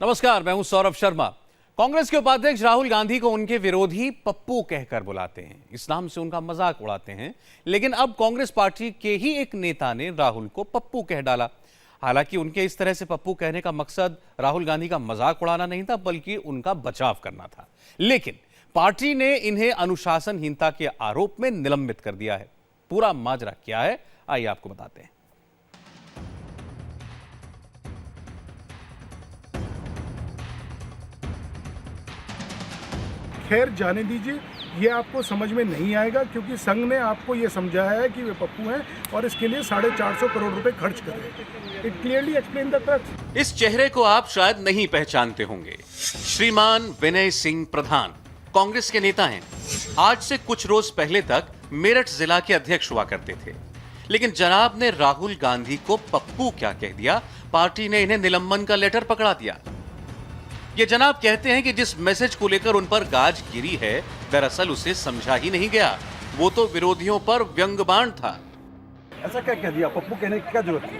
नमस्कार, मैं हूं सौरभ शर्मा। कांग्रेस के उपाध्यक्ष राहुल गांधी को उनके विरोधी पप्पू कहकर बुलाते हैं। इस नाम से उनका मजाक उड़ाते हैं। लेकिन अब कांग्रेस पार्टी के ही एक नेता ने राहुल को पप्पू कह डाला। हालांकि उनके इस तरह से पप्पू कहने का मकसद राहुल गांधी का मजाक उड़ाना नहीं था, बल्कि उनका बचाव करना था। लेकिन पार्टी ने इन्हें अनुशासनहीनता के आरोप में निलंबित कर दिया है। पूरा माजरा क्या है, आइए आपको बताते हैं। खैर जाने दीजिए, ये आपको समझ में नहीं आएगा क्योंकि संघ ने आपको ये समझाया है कि वे पप्पू हैं और इसके लिए 450 करोड़ रुपए खर्च कर रहे हैं। It clearly explain the fact. इस चेहरे को आप शायद नहीं पहचानते होंगे। श्रीमान विनय सिंह प्रधान कांग्रेस के नेता हैं। आज से कुछ रोज पहले तक मेरठ जिला के अध्यक्ष हुआ करते थे। लेकिन जनाब ने राहुल गांधी को पप्पू क्या कह दिया, पार्टी ने इन्हें निलंबन का लेटर पकड़ा दिया। ये जनाब कहते हैं कि जिस मैसेज को लेकर उन पर गाज गिरी है, दरअसल उसे समझा ही नहीं गया। वो तो विरोधियों पर व्यंग्यबाण था। ऐसा क्या कह दिया? पप्पू कहने की क्या जरूरत है?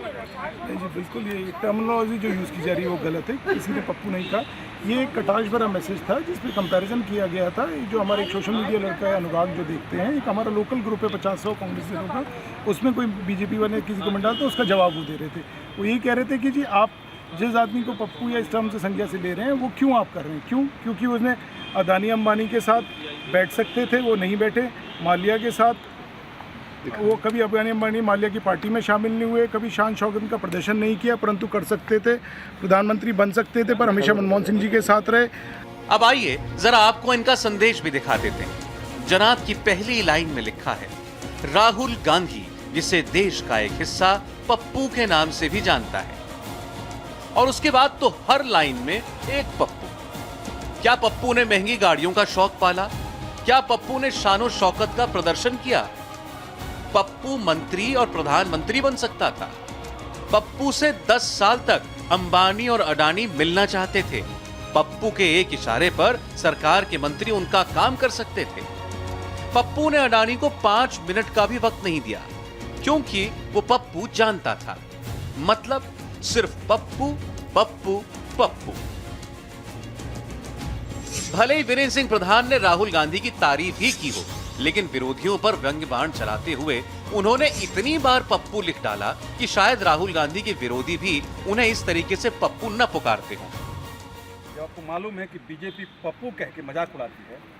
नहीं जी, बिल्कुल ये टर्मिनोलॉजी जो यूज़ की जा रही है वो गलत है। किसी ने पप्पू नहीं कहा। ये एक कटाक्ष भरा मैसेज था जिसपे कंपैरिजन किया गया था। जो हमारे एक सोशल मीडिया लड़का है अनुराग, जो देखते हैं, एक हमारा लोकल ग्रुप है 50-100 कांग्रेस लोगों का, उसमें कोई बीजेपी वाले किसी को डाला तो उसका जवाब वो दे रहे थे। वो यही कह रहे थे कि जी आप जिस आदमी को पप्पू या इस टर्म से संज्ञा से ले रहे हैं वो क्यों आप कर रहे हैं, क्यों? क्योंकि उसने अदानी अंबानी के साथ बैठ सकते थे, वो नहीं बैठे। माल्या के साथ वो कभी अदानी अंबानी माल्या की पार्टी में शामिल नहीं हुए, कभी शान शौकत का प्रदर्शन नहीं किया, परंतु कर सकते थे, प्रधानमंत्री बन सकते थे, पर हमेशा मनमोहन सिंह जी के साथ रहे। अब आइए जरा आपको इनका संदेश भी दिखा देते हैं। जनाब की पहली लाइन में लिखा है, राहुल गांधी जिसे देश का एक हिस्सा पप्पू के नाम से भी जानता है। और उसके बाद तो हर लाइन में एक पप्पू। क्या पप्पू ने महंगी गाड़ियों का शौक पाला? क्या पप्पू ने शानो शौकत का प्रदर्शन किया? पप्पू मंत्री और प्रधानमंत्री बन सकता था। पप्पू से 10 साल तक अंबानी और अडानी मिलना चाहते थे। पप्पू के एक इशारे पर सरकार के मंत्री उनका काम कर सकते थे। पप्पू ने अडानी को 5 मिनट का भी वक्त नहीं दिया, क्योंकि वो पप्पू जानता था। मतलब सिर्फ पप्पू पप्पू पप्पू। भले ही विनय सिंह प्रधान ने राहुल गांधी की तारीफ ही की हो, लेकिन विरोधियों पर व्यंग्यबाण चलाते हुए उन्होंने इतनी बार पप्पू लिख डाला कि शायद राहुल गांधी के विरोधी भी उन्हें इस तरीके से पप्पू न पुकारते हों। जब आपको मालूम है कि बीजेपी पप्पू कह के मजाक उड़ाती है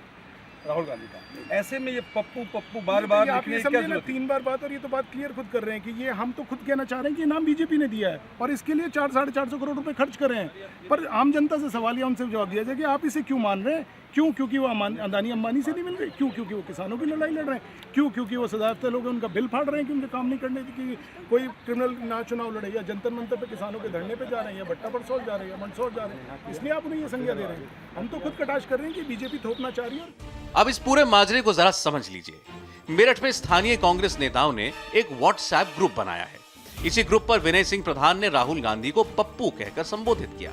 राहुल गांधी का, ऐसे में ये पप्पू पप्पू बार बार आप ये समझे ना, 3 बार बात, और ये तो बात क्लियर खुद कर रहे हैं कि ये हम तो खुद कहना चाह रहे हैं कि नाम बीजेपी ने दिया है और इसके लिए 400-450 करोड़ रुपए खर्च कर रहे हैं। पर आम जनता से सवाल या उनसे जवाब दिया जाए कि आप इसे क्यों मान रहे हैं? क्यों? क्योंकि वो अदानी अंबानी से नहीं मिल रहे? क्यों? क्योंकि वो किसानों की लड़ाई लड़ रहे हैं? क्यों? क्योंकि वो सदाफते लोग उनका बिल फाड़ रहे हैं कि उनके काम नहीं करने की कोई क्रिमिनल ना चुनाव लड़े, या जंतर मंतर पे किसानों के धरने पे जा रहे हैं, या भट्टा पर सोच जा रहे हैं, या मंदसौर जा रहे हैं, इसलिए आप उन्हें ये संज्ञा दे रहे हैं। हम तो खुद कटाक्ष कर रहे हैं कि बीजेपी थोपना चाह रही है। अब इस पूरे माजरे को जरा समझ लीजिए। मेरठ में स्थानीय कांग्रेस नेताओं ने एक व्हाट्सएप ग्रुप बनाया है। इसी ग्रुप पर विनय सिंह प्रधान ने राहुल गांधी को पप्पू कहकर संबोधित किया।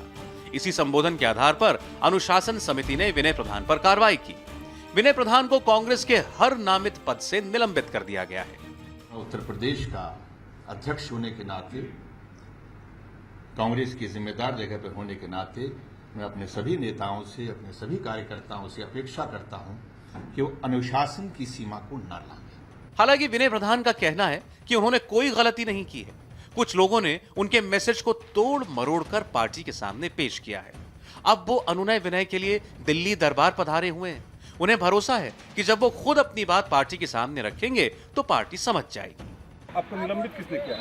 इसी संबोधन के आधार पर अनुशासन समिति ने विनय प्रधान पर कार्रवाई की। विनय प्रधान को कांग्रेस के हर नामित पद से निलंबित कर दिया गया है। उत्तर प्रदेश का अध्यक्ष होने के नाते, कांग्रेस की जिम्मेदार जगह पर होने के नाते, मैं अपने सभी नेताओं से, अपने सभी कार्यकर्ताओं से अपेक्षा करता हूं कि वो अनुशासन की सीमा को न लांघें। हालांकि विनय प्रधान का कहना है कि उन्होंने कोई गलती नहीं की है। कुछ लोगों ने उनके मैसेज को तोड़ मरोड़ कर पार्टी के सामने पेश किया है। अब वो अनुनय विनय के लिए दिल्ली दरबार पधारे हुए हैं। उन्हें भरोसा है कि जब वो खुद अपनी बात पार्टी के सामने रखेंगे तो पार्टी समझ जाएगी। आपको निलंबित किसने किया?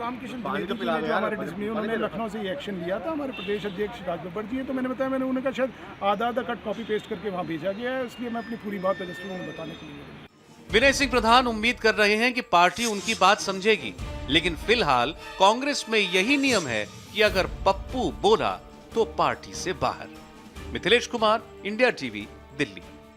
रामकिशन द्विवेदी जी ने, जो हमारे डिस्प्ले, उन्होंने लखनऊ से ये एक्शन लिया था। हमारे प्रदेश अध्यक्ष राज बब्बर जी हैं, तो मैंने बताया, मैंने उन्हें कहा शायद आधा कट कॉपी पेस्ट करके वहाँ भेजा गया है, इसलिए मैं अपनी पूरी बात रजिस्टर में बताने के लिए। विनय सिंह प्रधान उम्मीद कर रहे हैं कि पार्टी उनकी बात समझेगी, लेकिन फिलहाल कांग्रेस में यही नियम है कि अगर पप्पू बोला तो पार्टी से बाहर। Mithilesh Kumar, India TV, Delhi.